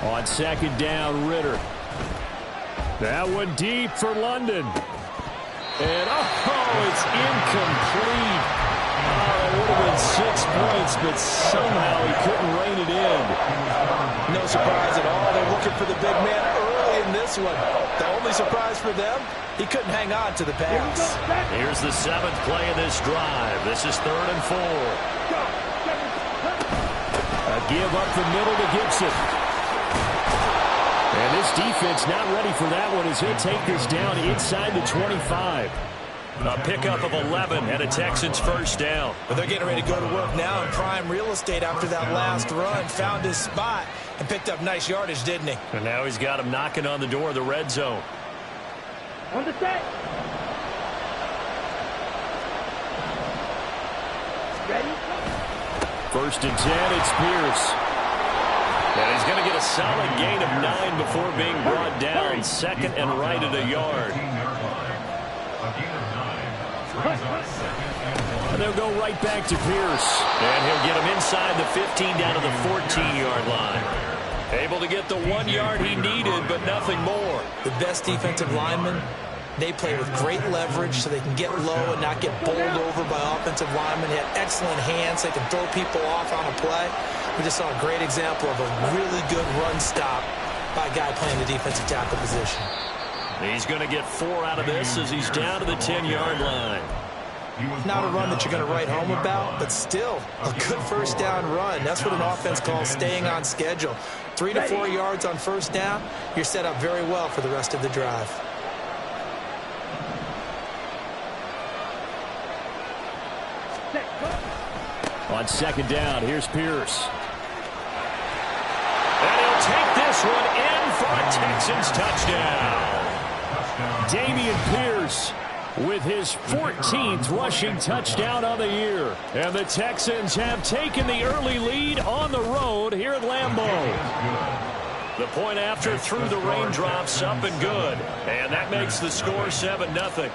On second down, Ritter. That one deep for London. And, it's incomplete. It would have been 6 points, but somehow he couldn't rein it in. No surprise at all. They're looking for the big man early in this one. The only surprise for them, he couldn't hang on to the pass. Here's the 7th play of this drive. This is 3rd and 4. A give up the middle to Gibson. And this defense not ready for that one as he'll take this down inside the 25. A pickup of 11 and a Texans first down. But they're getting ready to go to work now in prime real estate after that last run. Found his spot and picked up nice yardage, didn't he? And now he's got him knocking on the door of the red zone. On the set. Ready? 1st and 10, it's Pierce. And he's going to get a solid gain of 9 before being brought down. 2nd and right at a yard. And they'll go right back to Pierce. And he'll get him inside the 15 down to the 14-yard line. Able to get the 1 yard he needed, but nothing more. The best defensive linemen, they play with great leverage so they can get low and not get bowled over by offensive linemen. They have excellent hands. They can throw people off on a play. We just saw a great example of a really good run stop by a guy playing the defensive tackle position. He's going to get 4 out of this as he's down to the 10-yard line. Not a run that you're going to write home about, but still a good first down run. That's what an offense calls staying on schedule. 3 to 4 yards on first down, you're set up very well for the rest of the drive. On second down, here's Pierce. And he'll take this one in for a Texans touchdown. Dameon Pierce with his 14th rushing touchdown of the year. And the Texans have taken the early lead on the road here at Lambeau. The point after through the raindrops up and good. And that makes the score 7-0.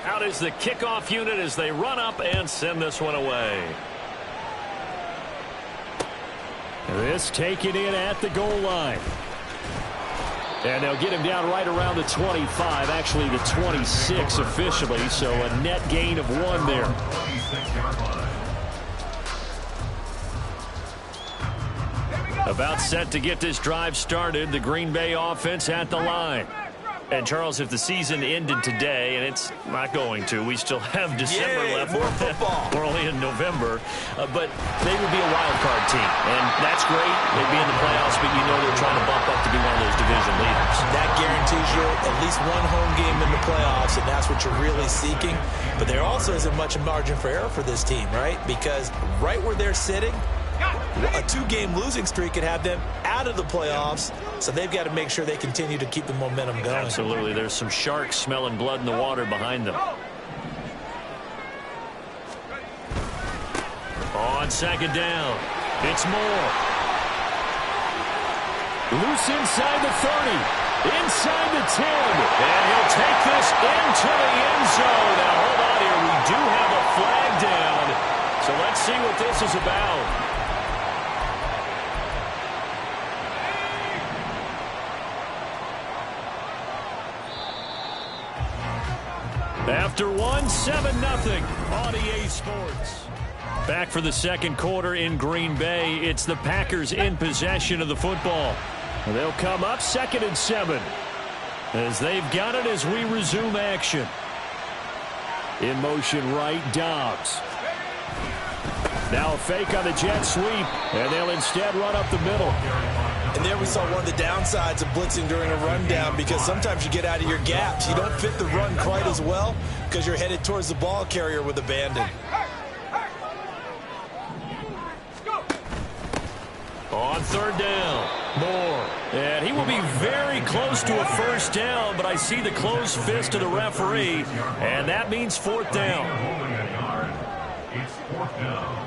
Out is the kickoff unit as they run up and send this one away. This taken in at the goal line. And they'll get him down right around the 25, actually the 26 officially, so a net gain of 1 there. About set to get this drive started, the Green Bay offense at the line. And, Charles, if the season ended today, and it's not going to, we still have December left. More football. We're only in November. But they would be a wild card team. And that's great. They'd be in the playoffs, but you know they're trying to bump up to be one of those division leaders. That guarantees you at least one home game in the playoffs, and that's what you're really seeking. But there also isn't much margin for error for this team, right? Because right where they're sitting, a 2-game losing streak could have them out of the playoffs, so they've got to make sure they continue to keep the momentum going. Absolutely. There's some sharks smelling blood in the water behind them. On second down, it's Moore. Loose inside the 30, inside the 10, and he'll take this into the end zone. Now, hold on here. We do have a flag down, so let's see what this is about. After 7-0 on EA Sports. Back for the second quarter in Green Bay. It's the Packers in possession of the football. They'll come up 2nd and 7 as they've got it as we resume action. In motion right, Dobbs. Now a fake on the jet sweep, and they'll instead run up the middle. And there we saw one of the downsides of blitzing during a rundown, because sometimes you get out of your gaps. You don't fit the run quite as well because you're headed towards the ball carrier with abandon. On 3rd down, Moore. And he will be very close to a first down, but I see the closed fist of the referee, and that means 4th down. It's 4th down.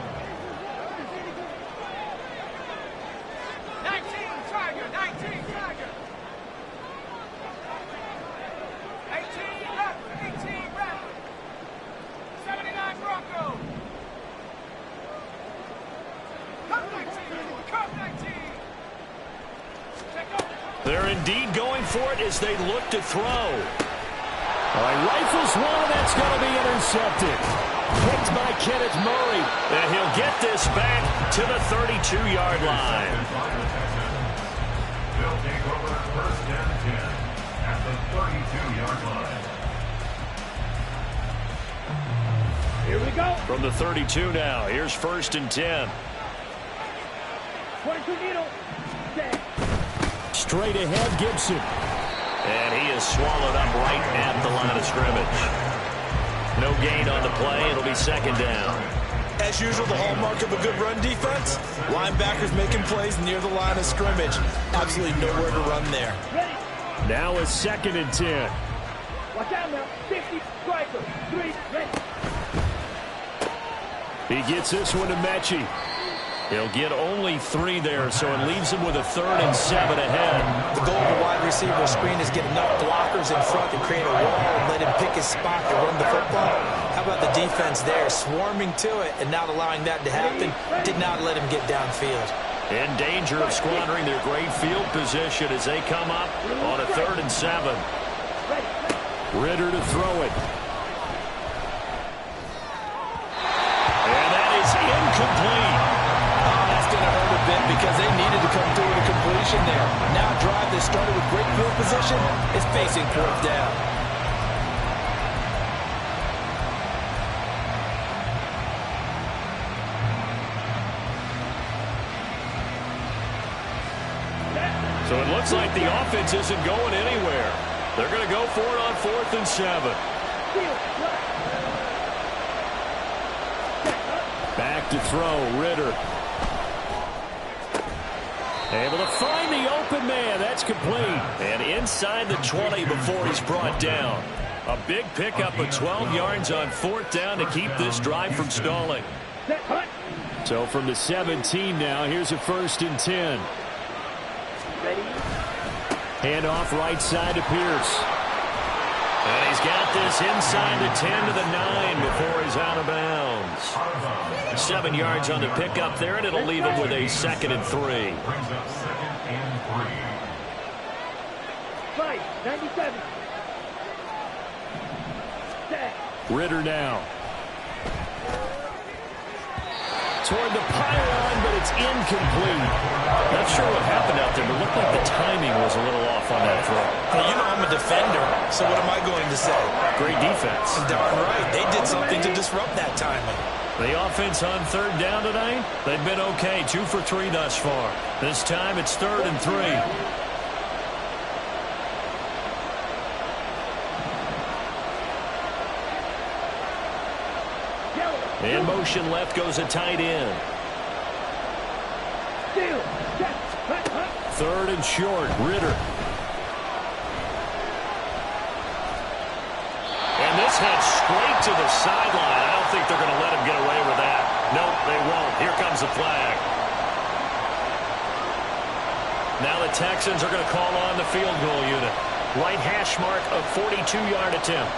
They're indeed going for it as they look to throw. All right, rifles one, that's going to be intercepted. Picked by Kenneth Murray. And he'll get this back to the 32-yard line. They'll take over first and 10 at the 32-yard line. Here we go. From the 32 now, here's first and 10. 22 needle. Set. Straight ahead, Gibson. And he is swallowed up right at the line of scrimmage. No gain on the play. It'll be second down. As usual, the hallmark of a good run defense, linebackers making plays near the line of scrimmage. Absolutely nowhere to run there. Ready. Now it's second and 10. Watch out now. 50. Striker. 3. Ready. He gets this one to Mechie. He'll get only 3 there, so it leaves him with a 3rd and 7 ahead. The goal of a wide receiver screen is get enough blockers in front to create a wall and let him pick his spot to run the football. How about the defense there, swarming to it and not allowing that to happen? Did not let him get downfield. In danger of squandering their great field position as they come up on a 3rd and 7. Ritter to throw it. And that is incomplete. Because they needed to come through with a completion there. Now a drive that started with great field position is facing 4th down. So it looks like the offense isn't going anywhere. They're going to go for it on 4th and 7. Back to throw, Ritter. Able to find the open man. That's complete. And inside the 20 before he's brought down. A big pickup of 12 yards on 4th down to keep this drive from stalling. So from the 17 now, here's a 1st and 10. Ready. Hand off right side to Pierce. And he's got this inside the 10 to the 9 before he's out of bounds. 7 yards on the pickup there, and it'll leave him with a 2nd and 3. Brings up 2nd and 3. 5. 97. Set. Ritter now. Toward the pylon, but it's incomplete. Not sure what happened out there, but looked like the timing was a little off on that throw. Hey, you know I'm a defender, so what am I going to say? Great defense. Darn right. They did something to disrupt that timing. The offense on 3rd down tonight, they've been okay. 2 for 3 thus far. This time it's 3rd and 3. In motion left goes a tight end. 3rd and short, Ritter. And this heads straight to the sideline. I don't think they're going to let him get away with that. Nope, they won't. Here comes the flag. Now the Texans are going to call on the field goal unit. Right hash mark of 42-yard attempt.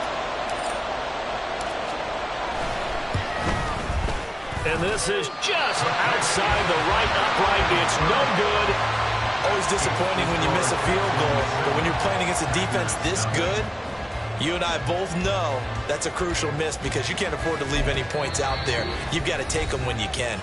And this is just outside the right upright. It's no good. Always disappointing when you miss a field goal, but when you're playing against a defense this good, you and I both know that's a crucial miss because you can't afford to leave any points out there. You've got to take them when you can.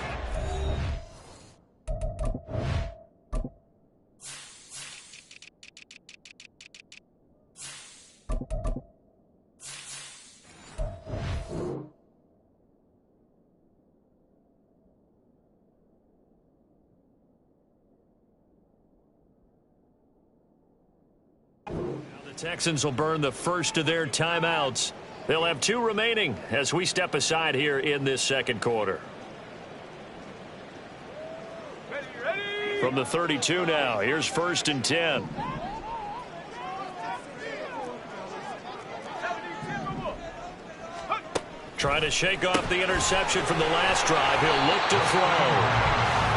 Texans will burn the first of their timeouts. They'll have 2 remaining as we step aside here in this 2nd quarter. From the 32 now, here's 1st and 10. Trying to shake off the interception from the last drive. He'll look to throw.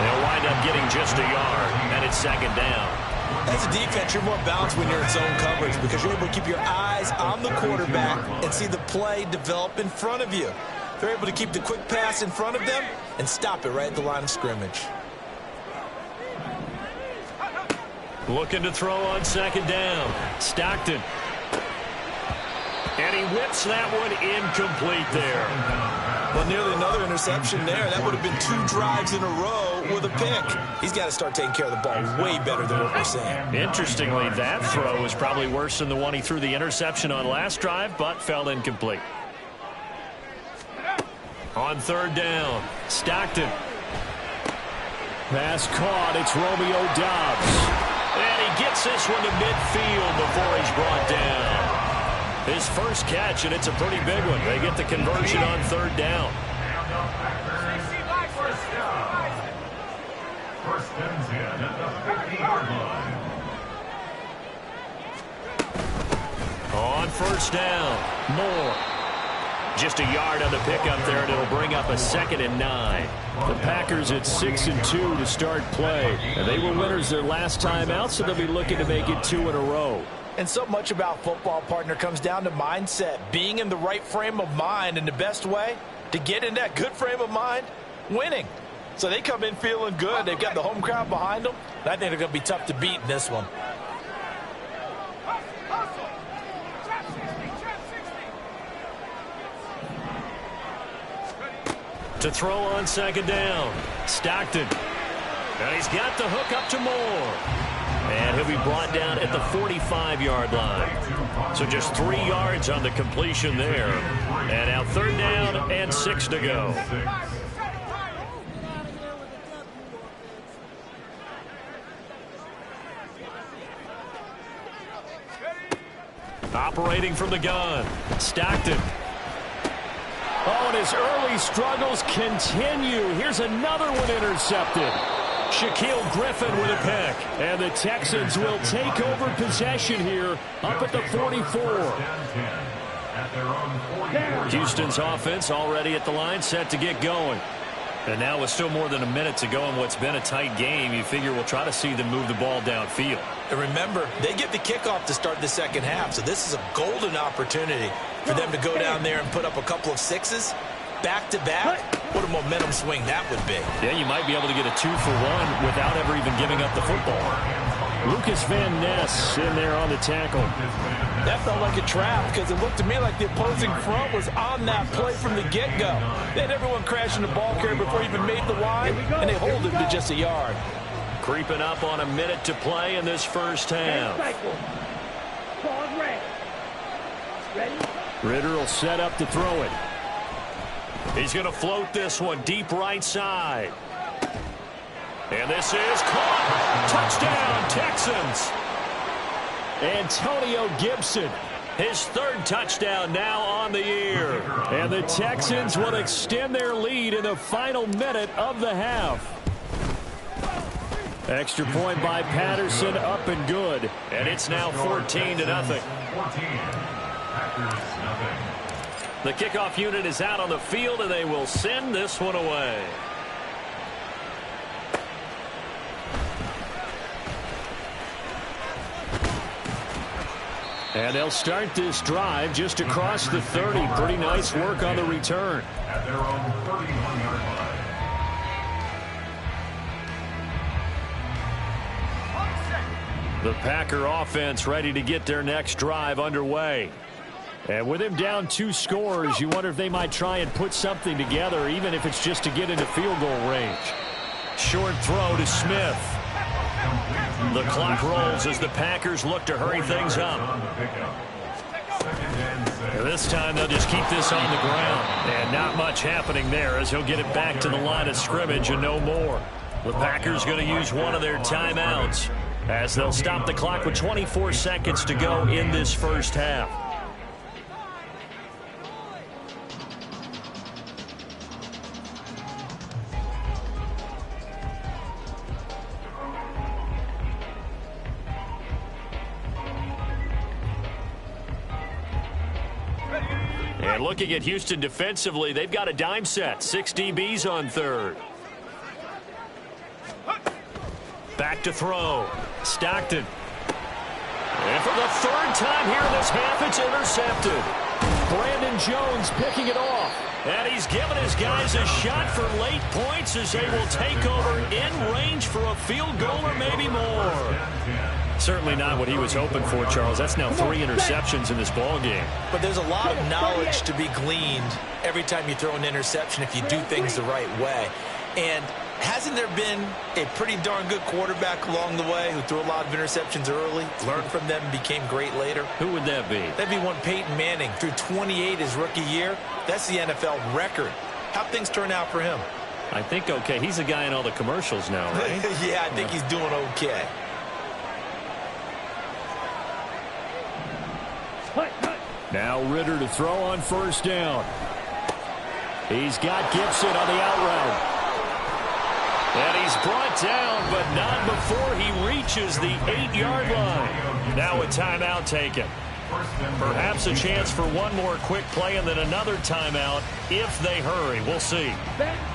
They'll wind up getting just a yard, and it's 2nd down. As a defense, you're more balanced when you're in zone coverage because you're able to keep your eyes on the quarterback and see the play develop in front of you. They're able to keep the quick pass in front of them and stop it right at the line of scrimmage. Looking to throw on second down. Stockton. And he whips that one incomplete there. Well, nearly another interception there. That would have been 2 drives in a row with a pick. He's got to start taking care of the ball way better than what we're seeing. Interestingly, that throw was probably worse than the one he threw the interception on last drive, but fell incomplete. On third down, Stockton. Pass caught. It's Romeo Doubs. And he gets this one to midfield before he's brought down. His first catch, and it's a pretty big one. They get the conversion on third down. First and 10 at the 50-yard line. On first down, Moore. Just a yard on the pickup there, and it'll bring up a 2nd and 9. The Packers at 6-2 to start play. And they were winners their last time out, so they'll be looking to make it 2 in a row. And so much about football, partner, comes down to mindset. Being in the right frame of mind, and the best way to get in that good frame of mind, winning. So they come in feeling good. They've got the home crowd behind them. And I think they're going to be tough to beat in this one. To throw on second down, Stockton. And he's got the hook up to Moore. And he'll be brought down at the 45-yard line. So just 3 yards on the completion there. And now third down and 6 to go. Operating from the gun, Stockton. Oh, and his early struggles continue. Here's another one intercepted. Shaquille Griffin with a pick. And the Texans will take over possession here up at the 44. Houston's offense already at the line, set to get going. And now with still more than a minute to go in what's been a tight game, you figure we'll try to see them move the ball downfield. And remember, they get the kickoff to start the second half, so this is a golden opportunity for them to go down there and put up a couple of 6s back-to-back. What a momentum swing that would be. Yeah, you might be able to get a 2-for-1 without ever even giving up the football. Lucas Van Ness in there on the tackle. That felt like a trap because it looked to me like the opposing front was on that play from the get-go. They had everyone crashing the ball carrier before he even made the line, and they hold him to just a yard. Creeping up on a minute to play in this first half. Ritter will set up to throw it. He's going to float this one deep right side. And this is caught. Touchdown, Texans. Antonio Gibson, his 3rd touchdown now on the year. And the Texans will extend their lead in the final minute of the half. Extra point by Patterson, up and good. And it's now 14-0. The kickoff unit is out on the field, and they will send this one away. And they'll start this drive just across the 30. Pretty nice work on the return. At their own 31-yard line. The Packer offense ready to get their next drive underway. And with him down 2 scores, you wonder if they might try and put something together, even if it's just to get into field goal range. Short throw to Smith. The clock rolls as the Packers look to hurry things up. This time they'll just keep this on the ground. And not much happening there as he'll get it back to the line of scrimmage and no more. The Packers going to use one of their timeouts as they'll stop the clock with 24 seconds to go in this first half. And looking at Houston defensively, they've got a dime set. 6 DBs on third. Back to throw. Stockton. And for the 3rd time here in this half, it's intercepted. Brandon Jones picking it off. And he's given his guys a shot for late points as they will take over in range for a field goal or maybe more. Certainly not what he was hoping for, Charles. That's now 3 interceptions in this ball game. But there's a lot of knowledge to be gleaned every time you throw an interception if you do things the right way. And hasn't there been a pretty darn good quarterback along the way who threw a lot of interceptions early, learned from them, and became great later? Who would that be? That'd be one Peyton Manning. Threw 28 his rookie year. That's the NFL record. How'd things turn out for him? I think okay. He's a guy in all the commercials now, right? Yeah, I think he's doing okay. Now Ritter to throw on first down. He's got Gibson on the out route. And he's brought down, but not before he reaches the 8-yard line. Now a timeout taken. Perhaps a chance for one more quick play and then another timeout if they hurry. We'll see.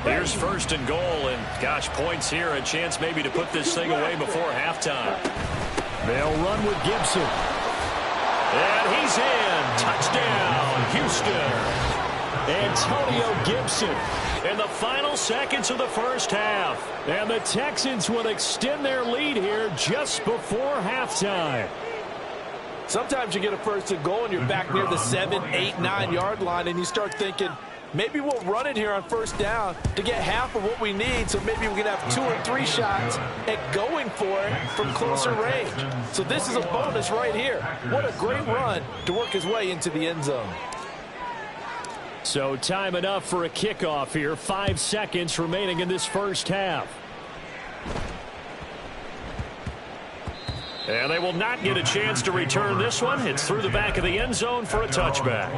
Here's first and goal, and gosh, points here. A chance maybe to put this thing away before halftime. They'll run with Gibson. And he's in. Touchdown, Houston. Antonio Gibson in the final seconds of the first half. And the Texans will extend their lead here just before halftime. Sometimes you get a first and goal and you're back near the 7, 8, 9-yard line and you start thinking, maybe we'll run it here on first down to get half of what we need, so maybe we can have 2 or 3 shots at going for it from closer range. So this is a bonus right here. What a great run to work his way into the end zone. So time enough for a kickoff here. 5 seconds remaining in this first half. And they will not get a chance to return this one. It's through the back of the end zone for a touchback.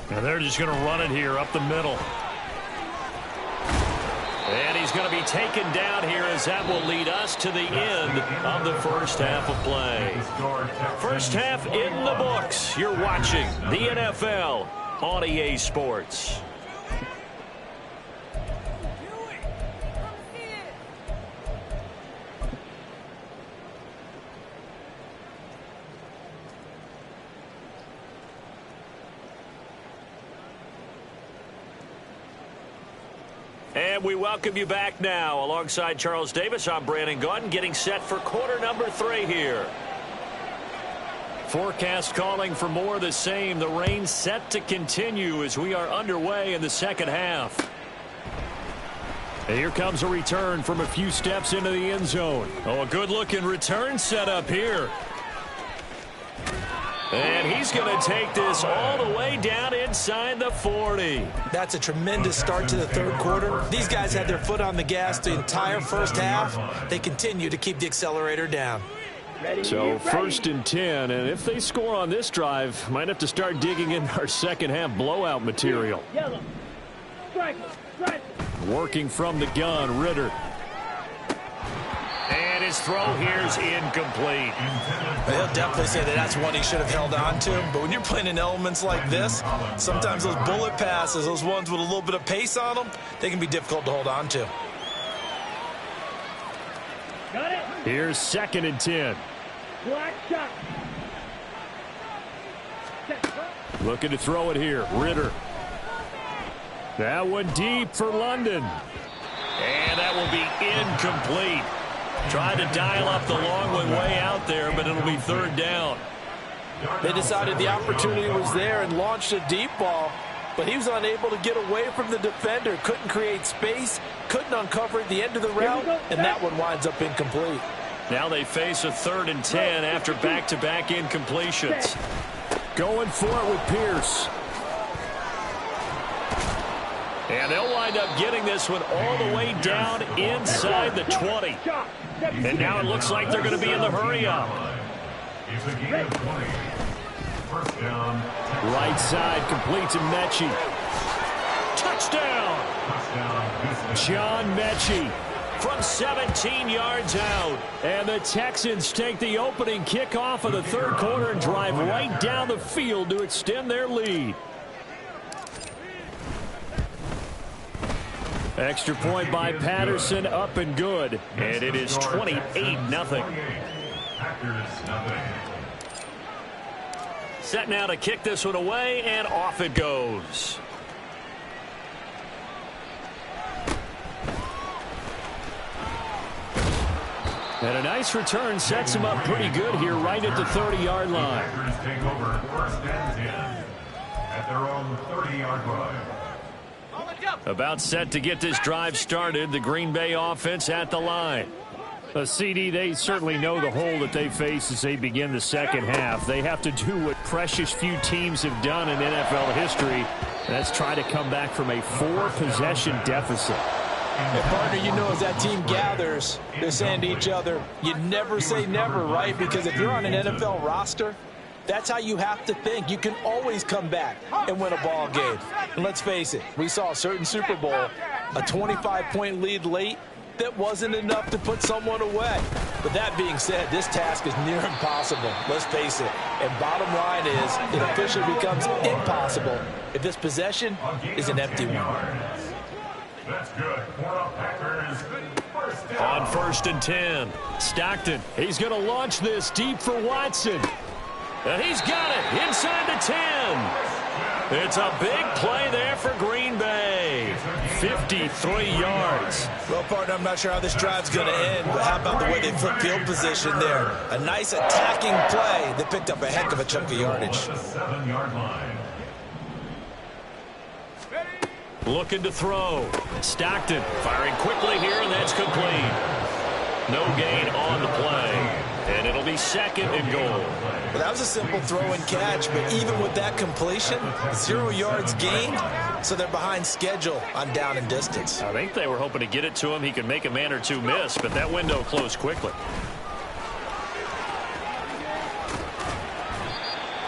And they're just going to run it here up the middle. And he's going to be taken down here as that will lead us to the end of the first half of play. First half in the books. You're watching the NFL on EA Sports. And we welcome you back now. Alongside Charles Davis, I'm Brandon Gaudin, getting set for quarter number 3 here. Forecast calling for more of the same. The rain set to continue as we are underway in the second half. And here comes a return from a few steps into the end zone. Oh, a good-looking return set up here. And he's going to take this all the way down inside the 40. That's a tremendous start to the third quarter. These guys had their foot on the gas the entire first half. They continue to keep the accelerator down. So first and 10, and if they score on this drive, might have to start digging in our second half blowout material. Working from the gun, Ritter. And his throw here is incomplete. They'll definitely say that that's one he should have held on to. But when you're playing in elements like this, sometimes those bullet passes, those ones with a little bit of pace on them, they can be difficult to hold on to. Got it. Here's second and 10. Black shot. Looking to throw it here. Ritter. That one deep for London. And that will be incomplete. Tried to dial up the long one way out there, but it'll be third down. They decided the opportunity was there and launched a deep ball, but he was unable to get away from the defender. Couldn't create space, couldn't uncover the end of the route, and that one winds up incomplete. Now they face a 3rd and 10 after back-to-back incompletions. Going for it with Pierce. And they'll wind up getting this one all the way down inside the 20. And now it looks like they're going to be in the hurry-up. Right side complete to Mechie. touchdown. John Mechie from 17 yards out. And the Texans take the opening kickoff of the third quarter and drive right down the field to extend their lead. Extra point by Patterson, up and good. And it is 28-0. Set now to kick this one away, and off it goes. And a nice return sets him up pretty good here right at the 30-yard line. Take over first and 10 at their own 30-yard line. About set to get this drive started. The Green Bay offense at the line. CD, they certainly know the hole that they face as they begin the second half. They have to do what precious few teams have done in NFL history. That's try to come back from a 4-possession deficit. And partner, you know, as that team gathers, they're saying to each other, you never say never, right? Because if you're on an NFL roster, that's how you have to think. You can always come back and win a ball game. And let's face it, we saw a certain Super Bowl, a 25-point lead late, that wasn't enough to put someone away. But that being said, this task is near impossible. Let's face it. And bottom line is, it officially becomes impossible if this possession is an empty one. That's good. Packers. On first and 10, Stockton. He's going to launch this deep for Watson. And he's got it inside the 10. It's a big play there for Green Bay. 53 yards. Well, partner, I'm not sure how this drive's going to end, but how about the way they flip field position there? A nice attacking play that picked up a heck of a chunk of yardage. 7-yard line. Looking to throw. Stockton firing quickly here, and that's complete. No gain on the play. And it'll be second and goal. Well, that was a simple throw and catch, but even with that completion, 0 yards gained, so they're behind schedule on down and distance. I think they were hoping to get it to him. He could make a man or two miss, but that window closed quickly.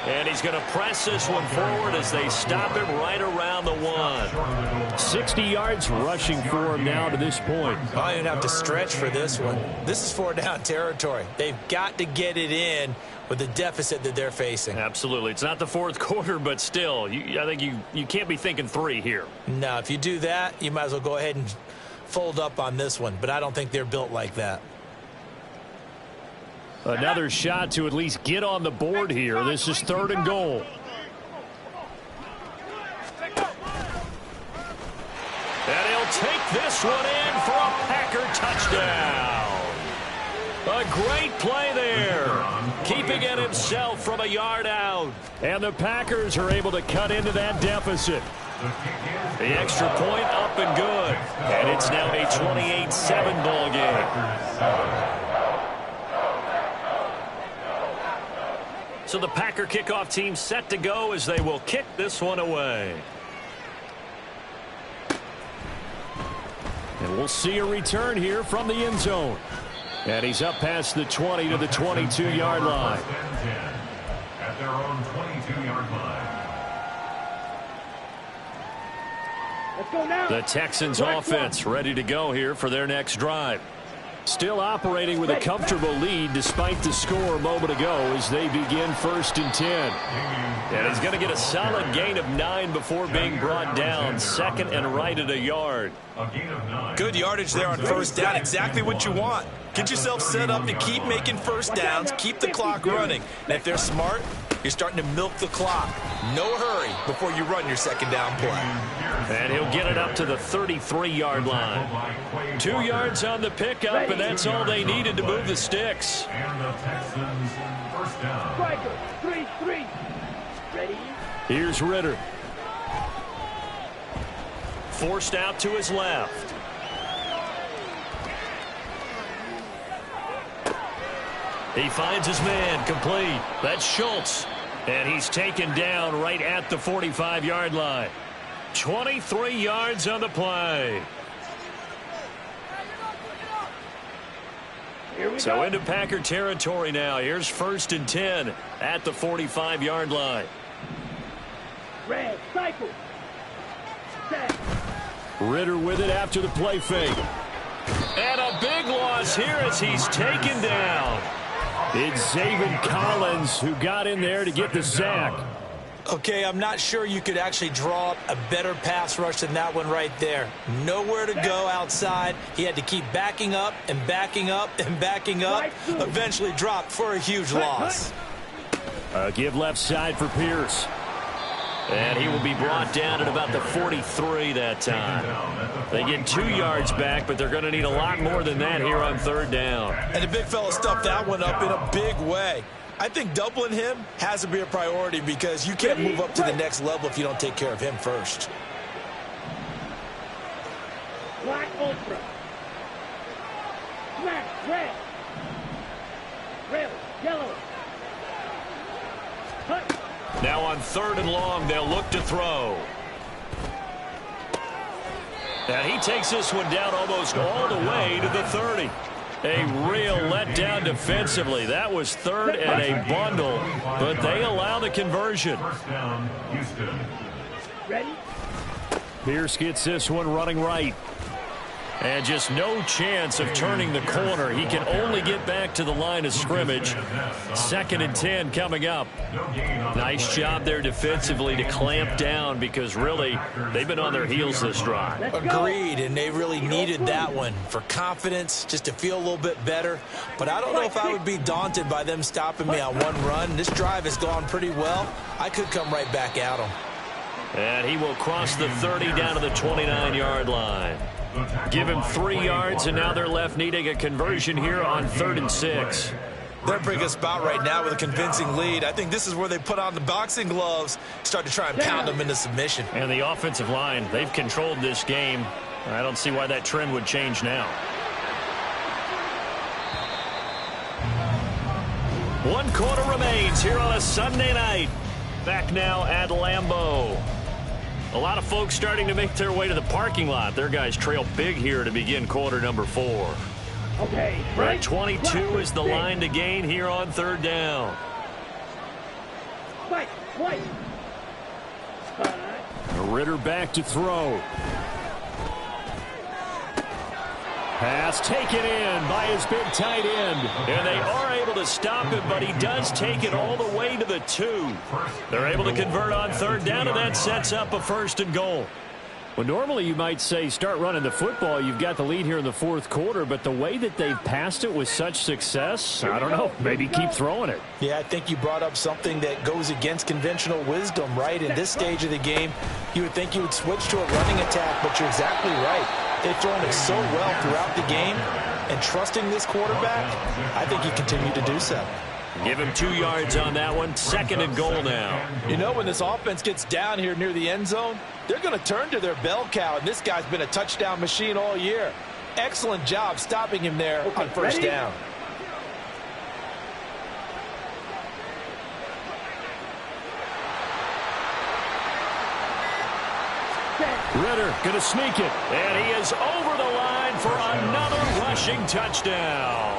And he's going to press this one forward as they stop him right around the 1. 60 yards rushing for him now to this point. I don't even have to stretch for this one. This is 4-down territory. They've got to get it in with the deficit that they're facing. Absolutely. It's not the fourth quarter, but still, I think you can't be thinking 3 here. No, if you do that, you might as well go ahead and fold up on this one. But I don't think they're built like that. Another shot to at least get on the board here. This is third and goal. And he'll take this one in for a Packer touchdown. A great play there. Keeping it himself from a yard out. And the Packers are able to cut into that deficit. The extra point up and good. And it's now a 28-7 ball game. So the Packer kickoff team set to go as they will kick this one away. And we'll see a return here from the end zone. And he's up past the 20 to the 22-yard line. At their own 22-yard line. Let's go now. The Texans offense ready to go here for their next drive. Still operating with a comfortable lead despite the score a moment ago as they begin first and 10. And he's going to get a solid gain of 9 before being brought down. Second and right at a yard. Good yardage there on first down. Exactly what you want. Get yourself set up to keep making first downs, keep the clock running. And if they're smart, you're starting to milk the clock. No hurry before you run your second down play. And he'll get it up to the 33-yard line. 2 yards on the pickup, and that's all they needed to move the sticks. And the Texans first down. Striker, 3-3. Ready? Here's Ritter. Forced out to his left. He finds his man, complete. That's Schultz. And he's taken down right at the 45-yard line. 23 yards on the play. So into Packer territory now. Here's first and 10 at the 45-yard line. Red, cycle. Set. Ritter with it after the play fake. And a big loss here as he's taken down. It's Zaven Collins who got in there to get the sack. Okay, I'm not sure you could actually draw up a better pass rush than that one right there. Nowhere to go outside. He had to keep backing up and backing up and backing up. Eventually dropped for a huge loss. Give left side for Pierce. And he will be brought down at about the 43 that time. They get 2 yards back, but they're going to need a lot more than that here on third down. And the big fella stuffed that one up in a big way. I think doubling him has to be a priority because you can't move up to the next level if you don't take care of him first. Black ultra. Black, red. Red, yellow. Cut. Now on 3rd and long, they'll look to throw. And he takes this one down almost all the way to the 30. A real letdown defensively. That was 3rd and a bundle, but they allow the conversion. First down, Houston. Ready? Pierce gets this one running right. And just no chance of turning the corner. He can only get back to the line of scrimmage. 2nd and 10 coming up. Nice job there defensively to clamp down because really they've been on their heels this drive. Agreed, and they really needed that one for confidence, just to feel a little bit better. But I don't know if I would be daunted by them stopping me on one run. This drive has gone pretty well. I could come right back at them. And he will cross the 30 down to the 29-yard line. Give him 3 yards, and now they're left needing a conversion here on 3rd and 6. They're in a pretty good spot right now with a convincing lead. I think this is where they put on the boxing gloves, start to try and pound them into submission. And the offensive line, they've controlled this game. I don't see why that trend would change now. 1 quarter remains here on a Sunday night. Back now at Lambeau. A lot of folks starting to make their way to the parking lot. Their guys trail big here to begin quarter number 4. Okay. Right, 22 is the line to gain here on 3rd down. White, white. Ritter back to throw. Pass taken in by his big tight end. And they are able to stop him, but he does take it all the way to the 2. They're able to convert on 3rd down, and that sets up a 1st and goal. Well, normally you might say start running the football. You've got the lead here in the 4th quarter, but the way that they've passed it with such success, I don't know, maybe keep throwing it. Yeah, I think you brought up something that goes against conventional wisdom, right? In this stage of the game, you would think you would switch to a running attack, but you're exactly right. They've thrown it so well throughout the game, and trusting this quarterback, I think you continue to do so. Give him 2 yards on that one. 2nd and goal now. You know, when this offense gets down here near the end zone, they're going to turn to their bell cow, and this guy's been a touchdown machine all year. Excellent job stopping him there on 1st down. Ritter going to sneak it, and he is over the line for another rushing touchdown.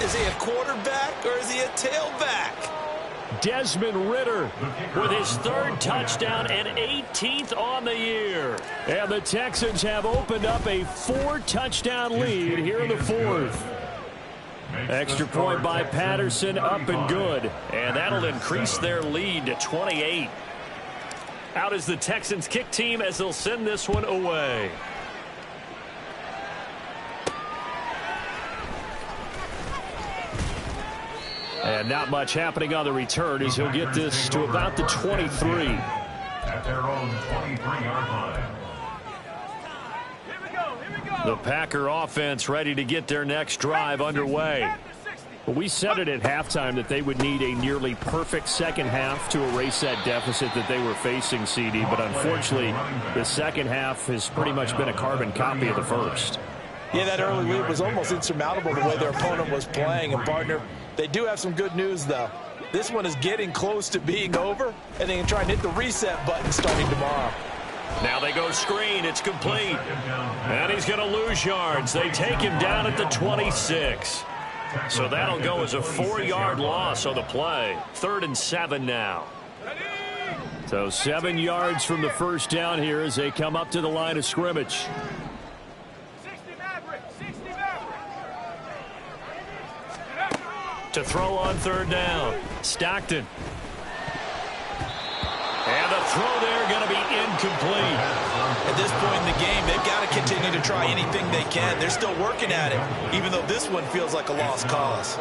Is he a quarterback or is he a tailback? Desmond Ritter with his 3rd touchdown and 18th on the year. And the Texans have opened up a 4-touchdown lead here in the 4th. Extra point by Patterson, up and good. And that'll increase their lead to 28. Out is the Texans kick team as they'll send this one away. And not much happening on the return as he'll get this to about the 23. At their own 23-yard line. The Packer offense ready to get their next drive underway. We said it at halftime that they would need a nearly perfect second half to erase that deficit that they were facing, CD. But unfortunately, the second half has pretty much been a carbon copy of the first. Yeah, that early lead was almost insurmountable the way their opponent was playing. And, partner, they do have some good news, though. This one is getting close to being over, and they can try and hit the reset button starting tomorrow. Now they go screen. It's complete. And he's going to lose yards. They take him down at the 26. So that'll go as a 4-yard loss on the play. 3rd and 7 now. So 7 yards from the first down here as they come up to the line of scrimmage. 60 Maverick, 60 Maverick. To throw on third down. Stockton. And the throw there going to be incomplete. At this point in the game, they've got to continue to try anything they can. They're still working at it, even though this one feels like a lost cause.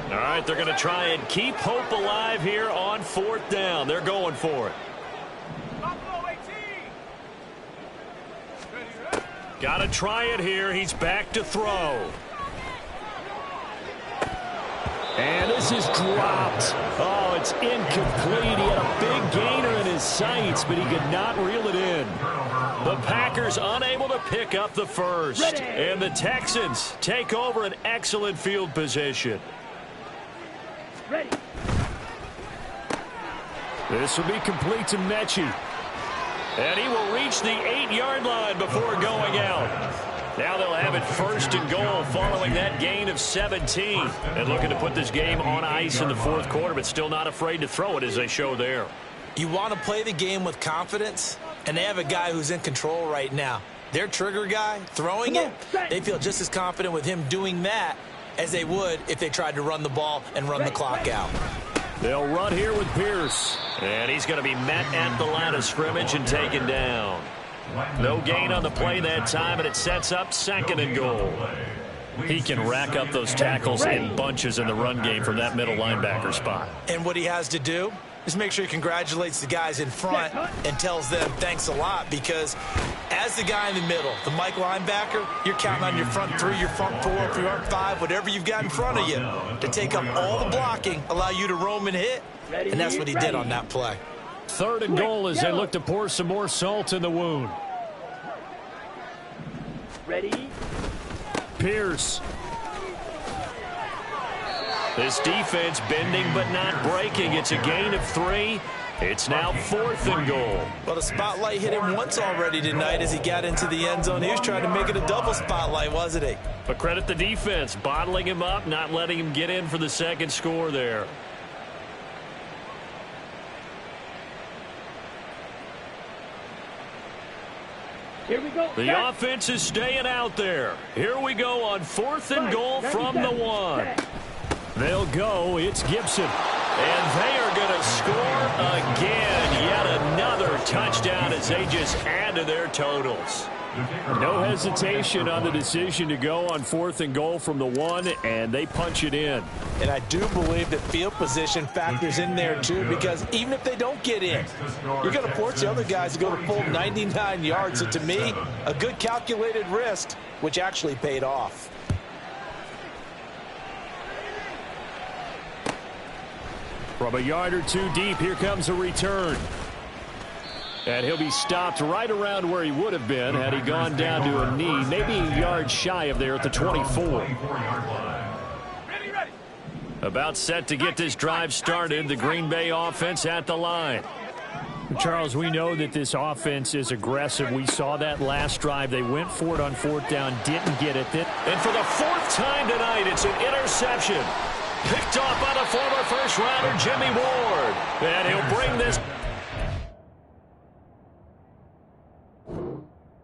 All right, they're going to try and keep hope alive here on fourth down. They're going for it. Got to try it here. He's back to throw. And this is dropped. Oh, it's incomplete. He had a big gainer in his sights, but he could not reel it in. The Packers unable to pick up the first. And the Texans take over an excellent field position. Ready. This will be complete to Mechie. And he will reach the 8-yard line before going out. Now they'll have it first and goal following that gain of 17. And looking to put this game on ice in the fourth quarter, but still not afraid to throw it as they show there. You want to play the game with confidence, and they have a guy who's in control right now. Their trigger guy, throwing it, they feel just as confident with him doing that as they would if they tried to run the ball and run the clock out. They'll run here with Pierce. And he's going to be met at the line of scrimmage and taken down. No gain on the play that time, and it sets up second and goal. He can rack up those tackles in bunches in the run game from that middle linebacker spot. And what he has to do is make sure he congratulates the guys in front and tells them thanks a lot, because as the guy in the middle, the Mike linebacker, you're counting on your front three, your front four, your front five, whatever you've got in front of you to take up all the blocking, allow you to roam and hit, and that's what he did on that play. Third and goal as they look to pour some more salt in the wound. Ready. Pierce. This defense bending but not breaking. It's a gain of 3. It's now fourth and goal. Well, the spotlight hit him once already tonight as he got into the end zone. He was trying to make it a double spotlight, wasn't he? But credit the defense, bottling him up, not letting him get in for the second score there. Here we go. The offense is staying out there. Here we go on fourth and goal from the 1. They'll go. It's Gibson. And they are going to score again. Yet another touchdown as they just add to their totals. No hesitation on the decision to go on fourth and goal from the 1, and they punch it in. And I do believe that field position factors in there too, because even if they don't get in, you're going to force the other guys to go the full 99 yards. So to me, a good calculated risk, which actually paid off. From a yard or two deep, here comes a return. And he'll be stopped right around where he would have been had he gone down to a knee, maybe a yard shy of there at the 24. About set to get this drive started, the Green Bay offense at the line. Charles, we know that this offense is aggressive. We saw that last drive. They went for it on fourth down, didn't get it. And for the 4th time tonight, it's an interception. Picked off by the former first-rounder, Jimmy Ward. And he'll bring this